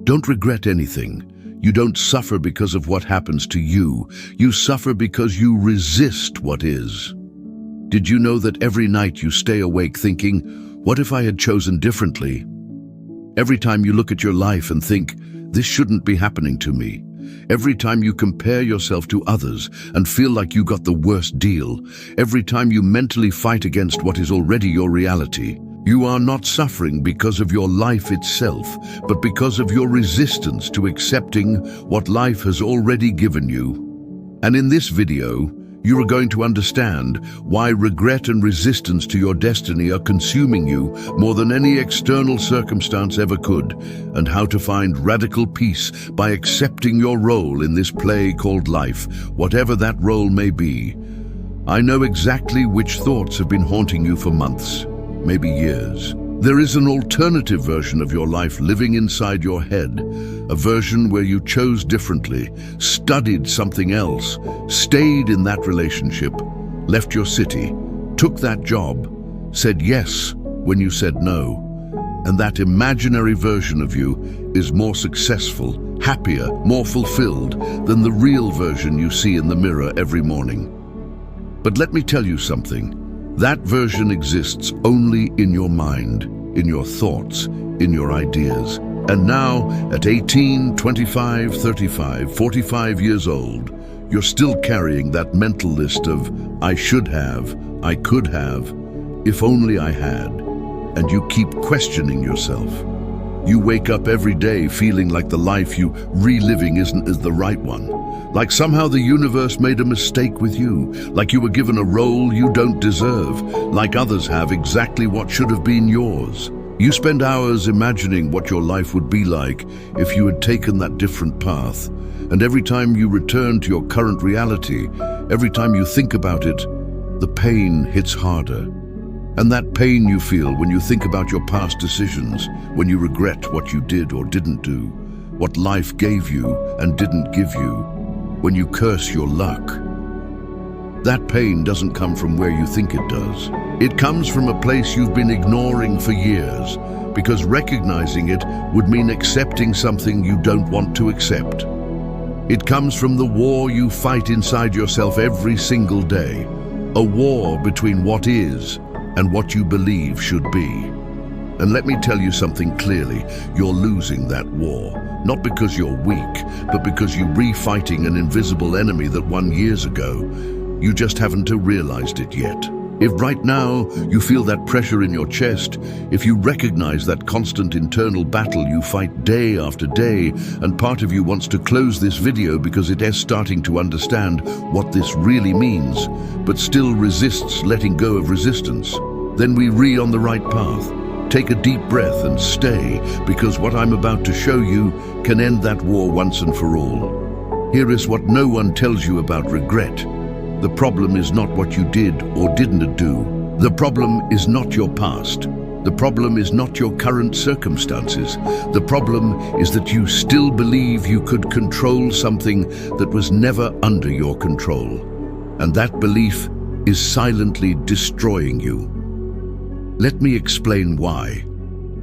Don't regret anything. You don't suffer because of what happens to you. You suffer because you resist what is. Did you know that every night you stay awake thinking, what if I had chosen differently? Every time you look at your life and think, this shouldn't be happening to me. Every time you compare yourself to others and feel like you got the worst deal. Every time you mentally fight against what is already your reality. You are not suffering because of your life itself, but because of your resistance to accepting what life has already given you. And in this video, you are going to understand why regret and resistance to your destiny are consuming you more than any external circumstance ever could, and how to find radical peace by accepting your role in this play called life, whatever that role may be. I know exactly which thoughts have been haunting you for months, maybe years. There is an alternative version of your life living inside your head, a version where you chose differently, studied something else, stayed in that relationship, left your city, took that job, said yes when you said no. And that imaginary version of you is more successful, happier, more fulfilled than the real version you see in the mirror every morning. But let me tell you something. That version exists only in your mind, in your thoughts, in your ideas. And now, at 18, 25, 35, 45 years old, you're still carrying that mental list of, I should have, I could have, if only I had. And you keep questioning yourself. You wake up every day feeling like the life you reliving isn't the right one. Like somehow the universe made a mistake with you, like you were given a role you don't deserve, like others have exactly what should have been yours. You spend hours imagining what your life would be like if you had taken that different path. And every time you return to your current reality, every time you think about it, the pain hits harder. And that pain you feel when you think about your past decisions, when you regret what you did or didn't do, what life gave you and didn't give you, when you curse your luck. That pain doesn't come from where you think it does. It comes from a place you've been ignoring for years, because recognizing it would mean accepting something you don't want to accept. It comes from the war you fight inside yourself every single day, a war between what is and what you believe should be. And let me tell you something clearly, you're losing that war. Not because you're weak, but because you're refighting an invisible enemy that won years ago. You just haven't realized it yet. If right now you feel that pressure in your chest, if you recognize that constant internal battle you fight day after day, and part of you wants to close this video because it is starting to understand what this really means, but still resists letting go of resistance, then we're on the right path. Take a deep breath and stay, because what I'm about to show you can end that war once and for all. Here is what no one tells you about regret. The problem is not what you did or didn't do. The problem is not your past. The problem is not your current circumstances. The problem is that you still believe you could control something that was never under your control. And that belief is silently destroying you. Let me explain why.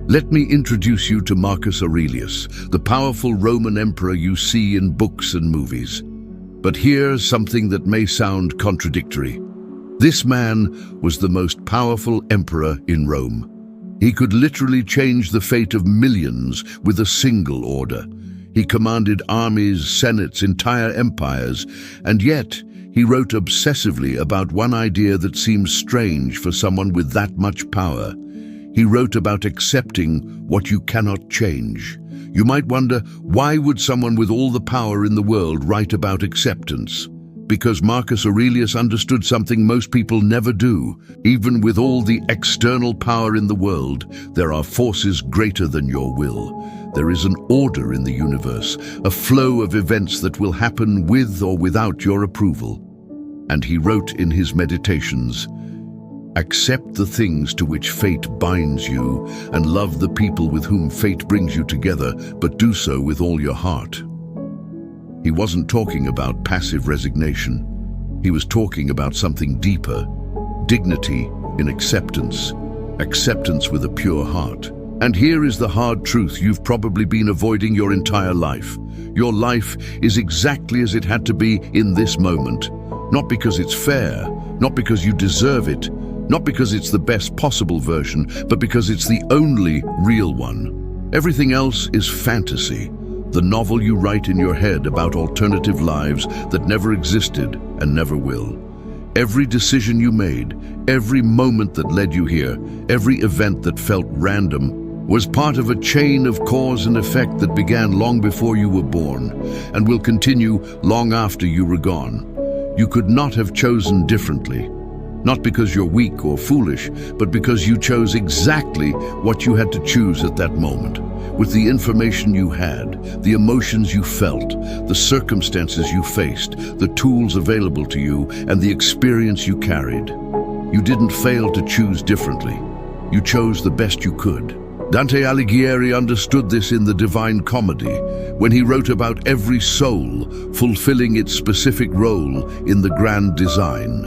Let me introduce you to Marcus Aurelius, the powerful Roman emperor you see in books and movies. But here's something that may sound contradictory. This man was the most powerful emperor in Rome. He could literally change the fate of millions with a single order. He commanded armies, senates, entire empires, and yet he wrote obsessively about one idea that seems strange for someone with that much power. He wrote about accepting what you cannot change. You might wonder, why would someone with all the power in the world write about acceptance? Because Marcus Aurelius understood something most people never do. Even with all the external power in the world, there are forces greater than your will. There is an order in the universe, a flow of events that will happen with or without your approval. And he wrote in his meditations, "Accept the things to which fate binds you, and love the people with whom fate brings you together, but do so with all your heart." He wasn't talking about passive resignation. He was talking about something deeper, dignity in acceptance, acceptance with a pure heart. And here is the hard truth you've probably been avoiding your entire life. Your life is exactly as it had to be in this moment. Not because it's fair, not because you deserve it, not because it's the best possible version, but because it's the only real one. Everything else is fantasy, the novel you write in your head about alternative lives that never existed and never will. Every decision you made, every moment that led you here, every event that felt random, was part of a chain of cause and effect that began long before you were born and will continue long after you were gone. You could not have chosen differently, not because you're weak or foolish, but because you chose exactly what you had to choose at that moment. With the information you had, the emotions you felt, the circumstances you faced, the tools available to you, and the experience you carried. You didn't fail to choose differently. You chose the best you could. Dante Alighieri understood this in the Divine Comedy, when he wrote about every soul fulfilling its specific role in the grand design.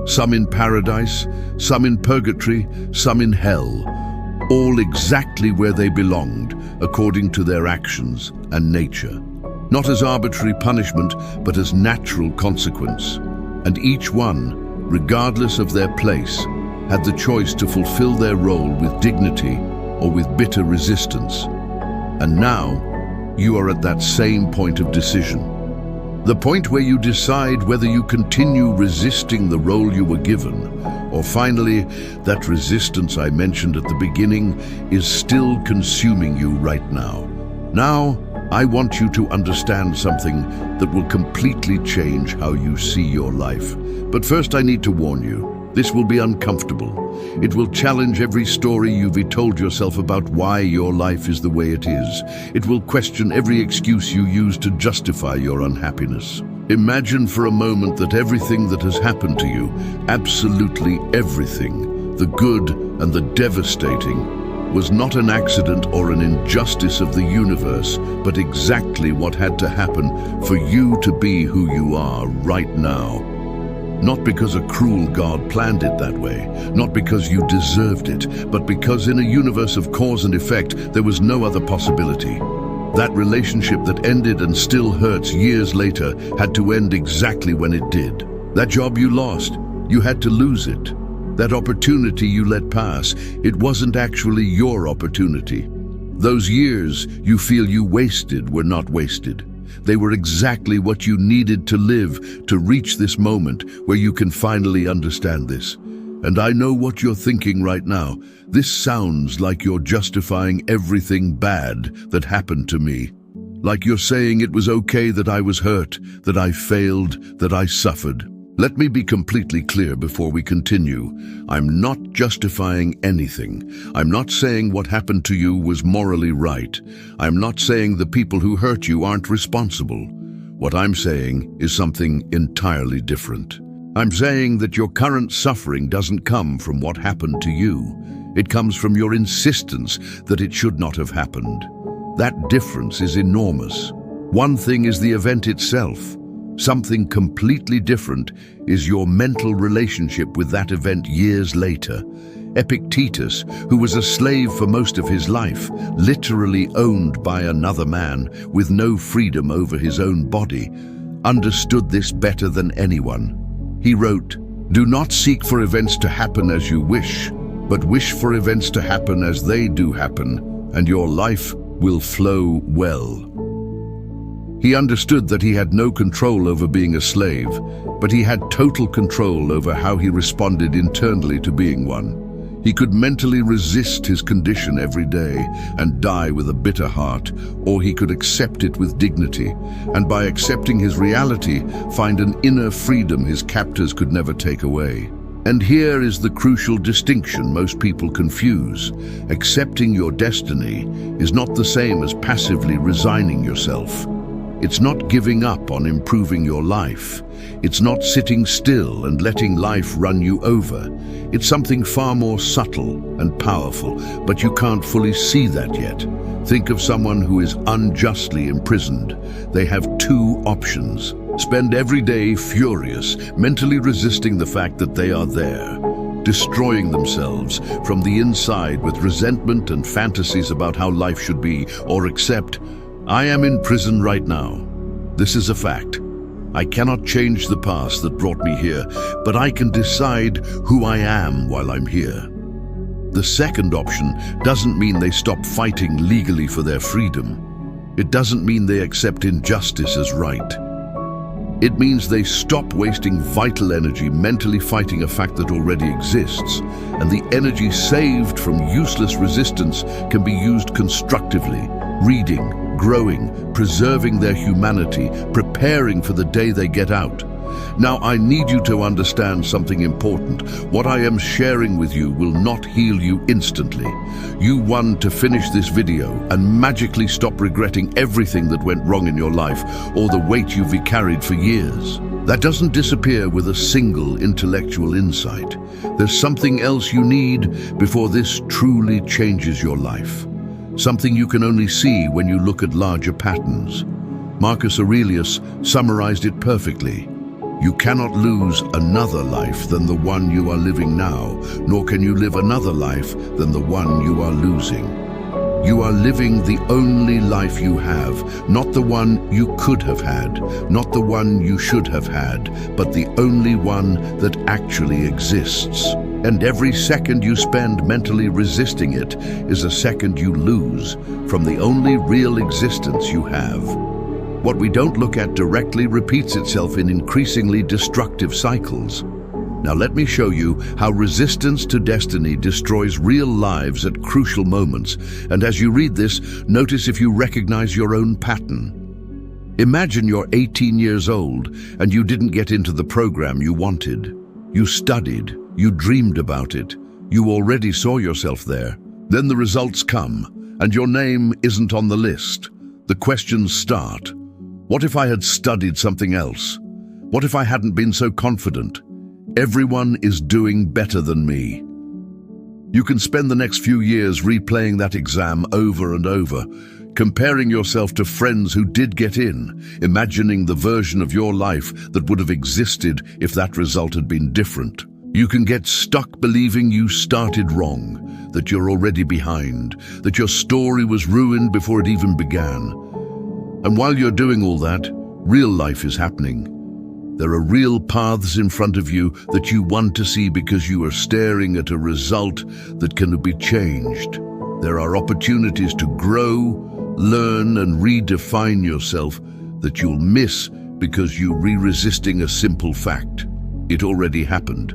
Some in paradise, some in purgatory, some in hell, all exactly where they belonged, according to their actions and nature. Not as arbitrary punishment, but as natural consequence. And each one, regardless of their place, had the choice to fulfill their role with dignity or with bitter resistance. And now, you are at that same point of decision. The point where you decide whether you continue resisting the role you were given, or finally, that resistance I mentioned at the beginning is still consuming you right now. Now, I want you to understand something that will completely change how you see your life. But first I need to warn you, this will be uncomfortable. It will challenge every story you've told yourself about why your life is the way it is. It will question every excuse you use to justify your unhappiness. Imagine for a moment that everything that has happened to you, absolutely everything, the good and the devastating, was not an accident or an injustice of the universe, but exactly what had to happen for you to be who you are right now. Not because a cruel God planned it that way, not because you deserved it, but because in a universe of cause and effect, there was no other possibility. That relationship that ended and still hurts years later had to end exactly when it did. That job you lost, you had to lose it. That opportunity you let pass, it wasn't actually your opportunity. Those years you feel you wasted were not wasted. They were exactly what you needed to live to reach this moment where you can finally understand this. And I know what you're thinking right now. This sounds like you're justifying everything bad that happened to me. Like you're saying it was okay that I was hurt, that I failed, that I suffered. Let me be completely clear before we continue. I'm not justifying anything. I'm not saying what happened to you was morally right. I'm not saying the people who hurt you aren't responsible. What I'm saying is something entirely different. I'm saying that your current suffering doesn't come from what happened to you. It comes from your insistence that it should not have happened. That difference is enormous. One thing is the event itself. Something completely different is your mental relationship with that event years later. Epictetus, who was a slave for most of his life, literally owned by another man with no freedom over his own body, understood this better than anyone. He wrote, "Do not seek for events to happen as you wish, but wish for events to happen as they do happen, and your life will flow well." He understood that he had no control over being a slave, but he had total control over how he responded internally to being one. He could mentally resist his condition every day and die with a bitter heart, or he could accept it with dignity, and by accepting his reality, find an inner freedom his captors could never take away. And here is the crucial distinction most people confuse. Accepting your destiny is not the same as passively resigning yourself. It's not giving up on improving your life. It's not sitting still and letting life run you over. It's something far more subtle and powerful, but you can't fully see that yet. Think of someone who is unjustly imprisoned. They have two options. Spend every day furious, mentally resisting the fact that they are there. destroying themselves from the inside with resentment and fantasies about how life should be, or accept, I am in prison right now. This is a fact. I cannot change the past that brought me here, but I can decide who I am while I'm here. The second option doesn't mean they stop fighting legally for their freedom. It doesn't mean they accept injustice as right. It means they stop wasting vital energy mentally fighting a fact that already exists, and the energy saved from useless resistance can be used constructively, reading, growing, preserving their humanity, preparing for the day they get out. Now, I need you to understand something important. What I am sharing with you will not heal you instantly. You want to finish this video and magically stop regretting everything that went wrong in your life or the weight you've carried for years. That doesn't disappear with a single intellectual insight. There's something else you need before this truly changes your life. Something you can only see when you look at larger patterns. Marcus Aurelius summarized it perfectly. You cannot lose another life than the one you are living now, nor can you live another life than the one you are losing. You are living the only life you have, not the one you could have had, not the one you should have had, but the only one that actually exists. And every second you spend mentally resisting it is a second you lose from the only real existence you have. What we don't look at directly repeats itself in increasingly destructive cycles. Now let me show you how resistance to destiny destroys real lives at crucial moments, and as you read this, notice if you recognize your own pattern. Imagine you're 18 years old and you didn't get into the program you wanted. You studied, you dreamed about it, you already saw yourself there. Then the results come, and your name isn't on the list. The questions start. What if I had studied something else? What if I hadn't been so confident? Everyone is doing better than me. You can spend the next few years replaying that exam over and over, comparing yourself to friends who did get in, imagining the version of your life that would have existed if that result had been different. You can get stuck believing you started wrong, that you're already behind, that your story was ruined before it even began. And while you're doing all that, real life is happening. There are real paths in front of you that you want to see because you are staring at a result that can be changed. There are opportunities to grow, learn, and redefine yourself that you'll miss because you're resisting a simple fact. It already happened,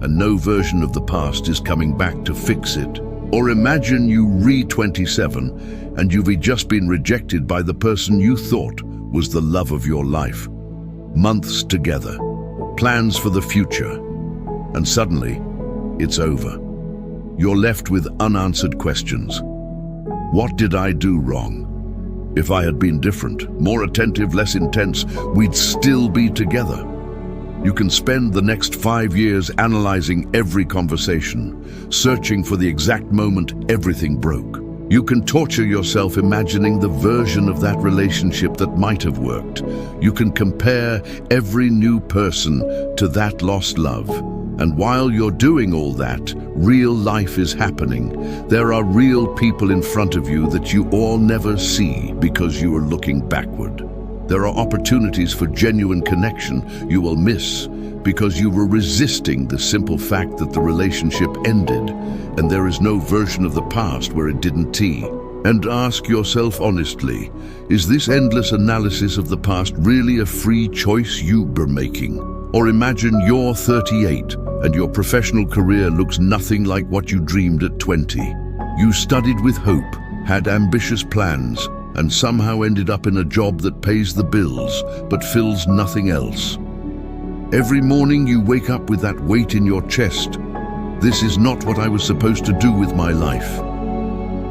and no version of the past is coming back to fix it. Or imagine you re-27 and you've just been rejected by the person you thought was the love of your life. Months together, plans for the future, and suddenly, it's over. You're left with unanswered questions. What did I do wrong? If I had been different, more attentive, less intense, we'd still be together. You can spend the next 5 years analyzing every conversation, searching for the exact moment everything broke. You can torture yourself imagining the version of that relationship that might have worked. You can compare every new person to that lost love. And while you're doing all that, real life is happening. There are real people in front of you that you all never see because you are looking backward. There are opportunities for genuine connection you will miss because you were resisting the simple fact that the relationship ended, and there is no version of the past where it didn't tee. And ask yourself honestly, is this endless analysis of the past really a free choice you were making? Or imagine you're 38 and your professional career looks nothing like what you dreamed at 20. You studied with hope, had ambitious plans, and somehow ended up in a job that pays the bills but fills nothing else. Every morning you wake up with that weight in your chest. This is not what I was supposed to do with my life.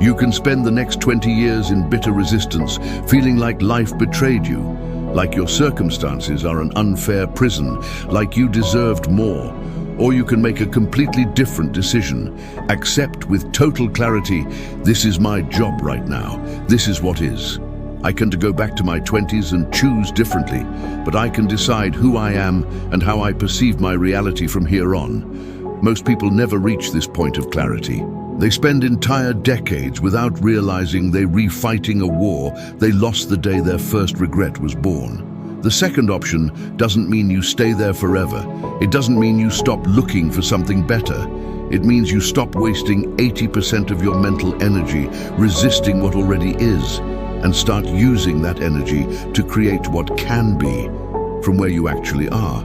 You can spend the next 20 years in bitter resistance, feeling like life betrayed you, like your circumstances are an unfair prison, like you deserved more. Or you can make a completely different decision. Accept with total clarity, this is my job right now. This is what is. I can go back to my 20s and choose differently, but I can decide who I am and how I perceive my reality from here on. Most people never reach this point of clarity. They spend entire decades without realizing they're refighting a war they lost the day their first regret was born. The second option doesn't mean you stay there forever. It doesn't mean you stop looking for something better. It means you stop wasting 80% of your mental energy resisting what already is and start using that energy to create what can be from where you actually are,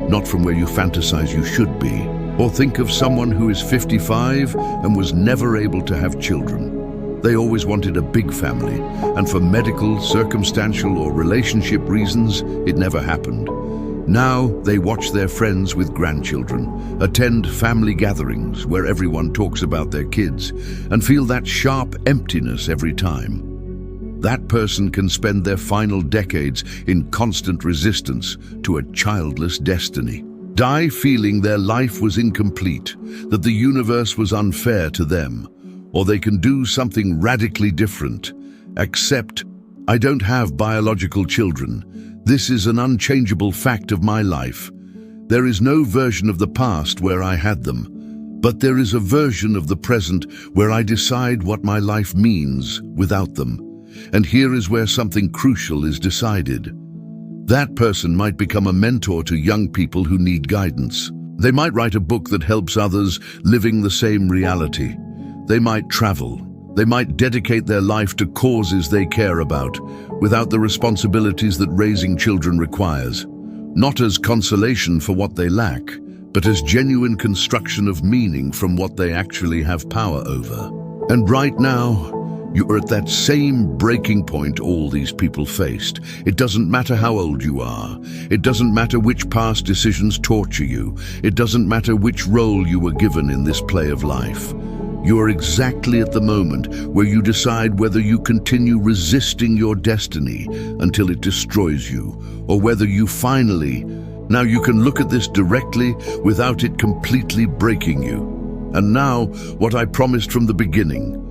not from where you fantasize you should be. Or think of someone who is 55 and was never able to have children. They always wanted a big family, and for medical, circumstantial, or relationship reasons, it never happened. Now they watch their friends with grandchildren, attend family gatherings where everyone talks about their kids, and feel that sharp emptiness every time. That person can spend their final decades in constant resistance to a childless destiny. Die feeling their life was incomplete, that the universe was unfair to them. Or they can do something radically different. Accept, I don't have biological children. This is an unchangeable fact of my life. There is no version of the past where I had them, but there is a version of the present where I decide what my life means without them. And here is where something crucial is decided. That person might become a mentor to young people who need guidance. They might write a book that helps others living the same reality. They might travel. They might dedicate their life to causes they care about, without the responsibilities that raising children requires. Not as consolation for what they lack, but as genuine construction of meaning from what they actually have power over. And right now, you are at that same breaking point all these people faced. It doesn't matter how old you are. It doesn't matter which past decisions torture you. It doesn't matter which role you were given in this play of life. You are exactly at the moment where you decide whether you continue resisting your destiny until it destroys you, or whether you finally, now you can look at this directly without it completely breaking you. And now, what I promised from the beginning,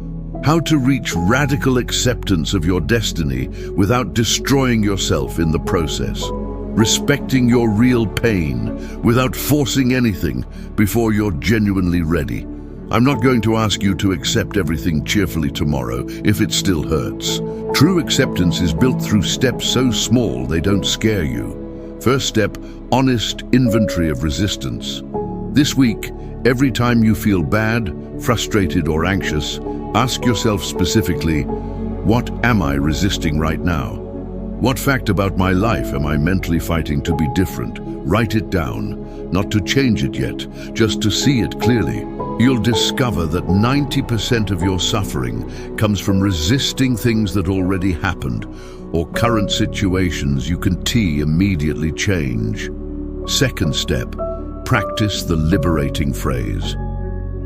how to reach radical acceptance of your destiny without destroying yourself in the process. Respecting your real pain without forcing anything before you're genuinely ready. I'm not going to ask you to accept everything cheerfully tomorrow if it still hurts. True acceptance is built through steps so small they don't scare you. First step, honest inventory of resistance. This week, every time you feel bad, frustrated, or anxious, ask yourself specifically, what am I resisting right now? What fact about my life am I mentally fighting to be different? Write it down, not to change it yet, just to see it clearly. You'll discover that 90% of your suffering comes from resisting things that already happened or current situations you can immediately change. Second step, practice the liberating phrase.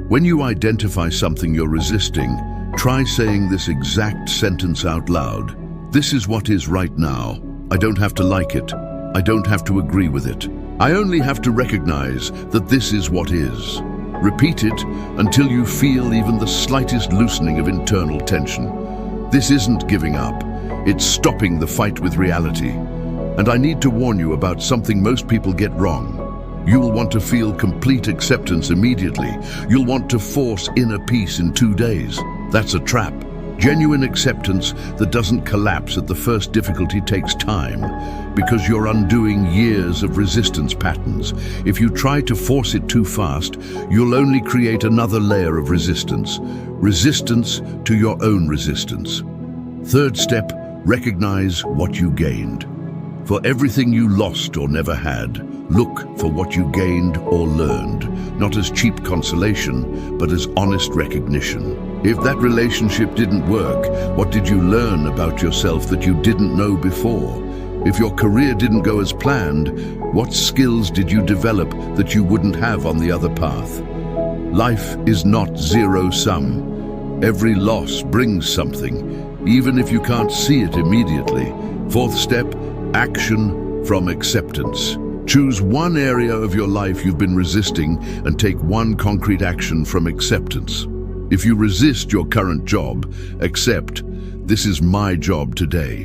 When you identify something you're resisting, try saying this exact sentence out loud. This is what is right now. I don't have to like it. I don't have to agree with it. I only have to recognize that this is what is. Repeat it until you feel even the slightest loosening of internal tension. This isn't giving up. It's stopping the fight with reality. And I need to warn you about something most people get wrong. You'll want to feel complete acceptance immediately. You'll want to force inner peace in 2 days. That's a trap. Genuine acceptance that doesn't collapse at the first difficulty takes time, because you're undoing years of resistance patterns. If you try to force it too fast, you'll only create another layer of resistance. Resistance to your own resistance. Third step, recognize what you gained. For everything you lost or never had, look for what you gained or learned, not as cheap consolation, but as honest recognition. If that relationship didn't work, what did you learn about yourself that you didn't know before? If your career didn't go as planned, what skills did you develop that you wouldn't have on the other path? Life is not zero-sum. Every loss brings something, even if you can't see it immediately. Fourth step, action from acceptance. Choose one area of your life you've been resisting and take one concrete action from acceptance. If you resist your current job, accept, this is my job today.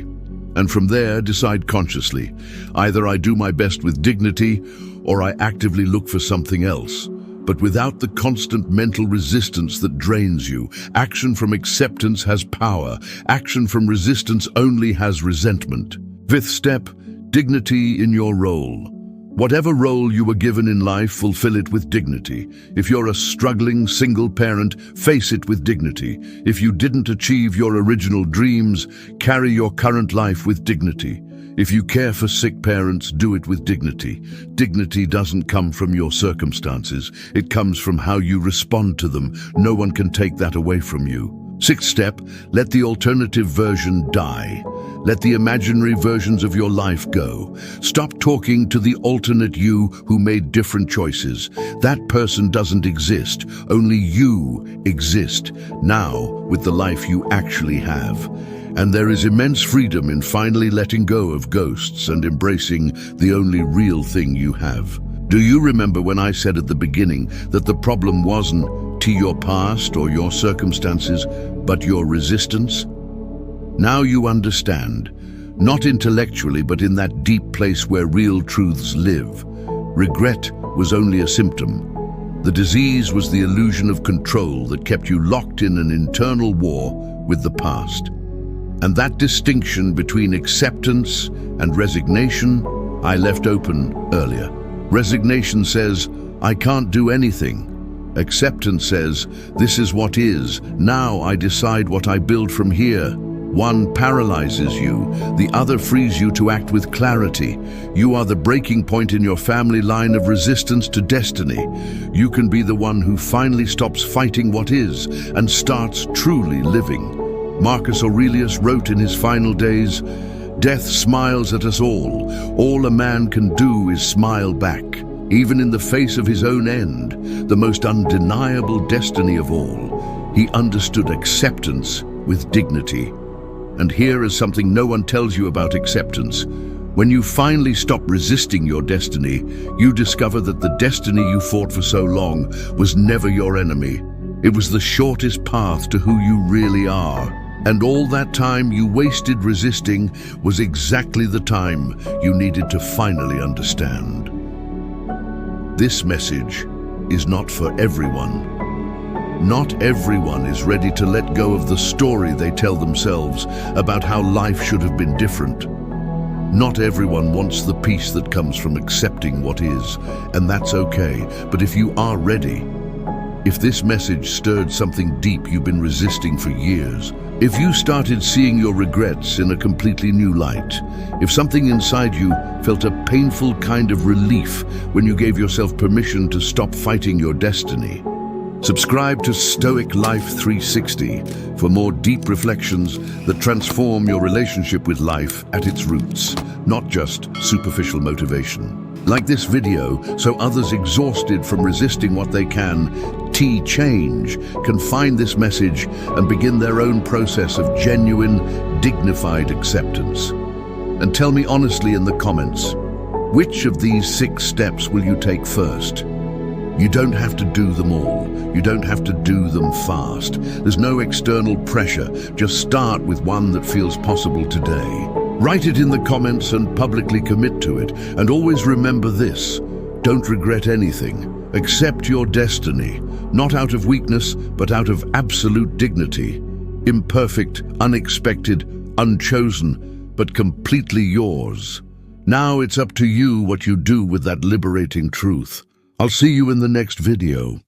And from there, decide consciously. Either I do my best with dignity, or I actively look for something else. but without the constant mental resistance that drains you. Action from acceptance has power. Action from resistance only has resentment. Fifth step, dignity in your role. Whatever role you were given in life, fulfill it with dignity. If you're a struggling single parent, face it with dignity. If you didn't achieve your original dreams, carry your current life with dignity. If you care for sick parents, do it with dignity. Dignity doesn't come from your circumstances. It comes from how you respond to them. No one can take that away from you. Sixth step, let the alternative version die. Let the imaginary versions of your life go. Stop talking to the alternate you who made different choices. That person doesn't exist. Only you exist now with the life you actually have. And there is immense freedom in finally letting go of ghosts and embracing the only real thing you have. Do you remember when I said at the beginning that the problem wasn't to your past or your circumstances, but your resistance? Now you understand, not intellectually, but in that deep place where real truths live. Regret was only a symptom. The disease was the illusion of control that kept you locked in an internal war with the past. And that distinction between acceptance and resignation, I left open earlier. Resignation says, I can't do anything. Acceptance says, this is what is. Now I decide what I build from here. One paralyzes you, the other frees you to act with clarity. You are the breaking point in your family line of resistance to destiny. You can be the one who finally stops fighting what is and starts truly living. Marcus Aurelius wrote in his final days, "Death smiles at us all. All a man can do is smile back." Even in the face of his own end, the most undeniable destiny of all, he understood acceptance with dignity. And here is something no one tells you about acceptance. When you finally stop resisting your destiny, you discover that the destiny you fought for so long was never your enemy. It was the shortest path to who you really are. And all that time you wasted resisting was exactly the time you needed to finally understand. This message is not for everyone. Not everyone is ready to let go of the story they tell themselves about how life should have been different. Not everyone wants the peace that comes from accepting what is, and that's okay. But if you are ready, if this message stirred something deep you've been resisting for years, if you started seeing your regrets in a completely new light, if something inside you felt a painful kind of relief when you gave yourself permission to stop fighting your destiny, subscribe to Stoic Life 360 for more deep reflections that transform your relationship with life at its roots, not just superficial motivation. Like this video, so others exhausted from resisting what they can change can find this message and begin their own process of genuine, dignified acceptance. And tell me honestly in the comments, which of these 6 steps will you take first? You don't have to do them all. You don't have to do them fast. There's no external pressure. Just start with one that feels possible today. Write it in the comments and publicly commit to it. And always remember this: don't regret anything. Accept your destiny, not out of weakness, but out of absolute dignity. Imperfect, unexpected, unchosen, but completely yours. Now it's up to you what you do with that liberating truth. I'll see you in the next video.